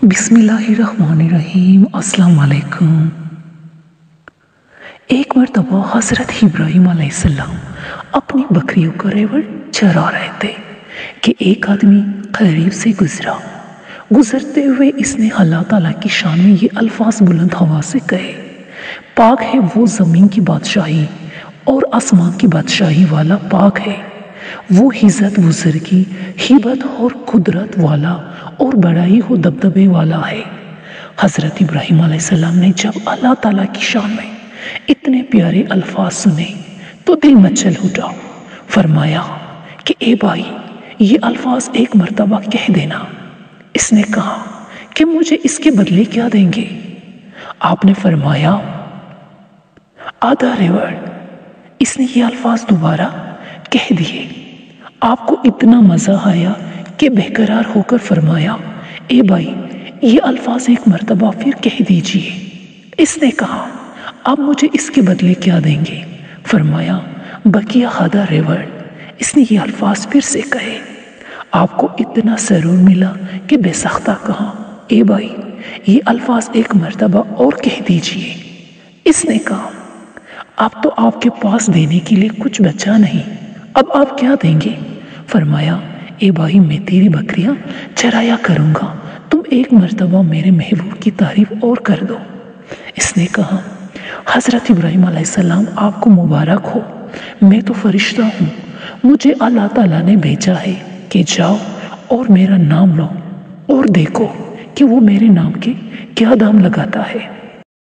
बिस्मिल्लाहिर्रहमानिर्रहीम। अस्सलाम वालेकुम। एक मरतबा हज़रत इब्राहीम अलैहिस्सलाम अपनी बकरियों को रेवड़ चरा रहे थे कि एक आदमी करीब से गुजरा। गुजरते हुए इसने अल्लाह ताला की शान में ये अल्फाज बुलंद हवा से कहे, पाक है वो ज़मीन की बादशाही और आसमान की बादशाही वाला, पाक है वो इज़्ज़त बुज़ुर्गी, हिबत और कुदरत वाला और बड़ाई हो दबदबे वाला है। हज़रत इब्राहीम अलैहिस्सलाम ने जब अल्लाह ताला की शान में इतने प्यारे अल्फाज सुने तो दिल मचल उठा। फरमाया कि ए भाई, ये अल्फाज एक मर्तबा कह देना। इसने कहा कि मुझे इसके बदले क्या देंगे? आपने फरमाया आधा रेवड़। इसने ये अल्फाज दोबारा कह दिए। आपको इतना मज़ा आया कि बेकरार होकर फरमाया, ए भाई, ये अल्फाज एक मर्तबा फिर कह दीजिए। इसने कहा आप मुझे इसके बदले क्या देंगे? फरमाया बकिया आधा रेवड़। इसने ये अल्फाज फिर से कहे। आपको इतना सरूर मिला कि बेसाख्ता कहा, ए भाई, ये अल्फाज एक मर्तबा और कह दीजिए। इसने कहा अब तो आपके पास देने के लिए कुछ बचा नहीं, अब आप क्या देंगे? फरमाया ए भाई, मैं तेरी बकरियां चराया करूँगा, तुम एक मर्तबा मेरे महबूब की तारीफ और कर दो। इसने कहा हज़रत इब्राहीम अलैहिस्सलाम आपको मुबारक हो, मैं तो फरिश्ता हूँ, मुझे अल्लाह ताला ने भेजा है कि जाओ और मेरा नाम लो और देखो कि वो मेरे नाम के क्या दाम लगाता है।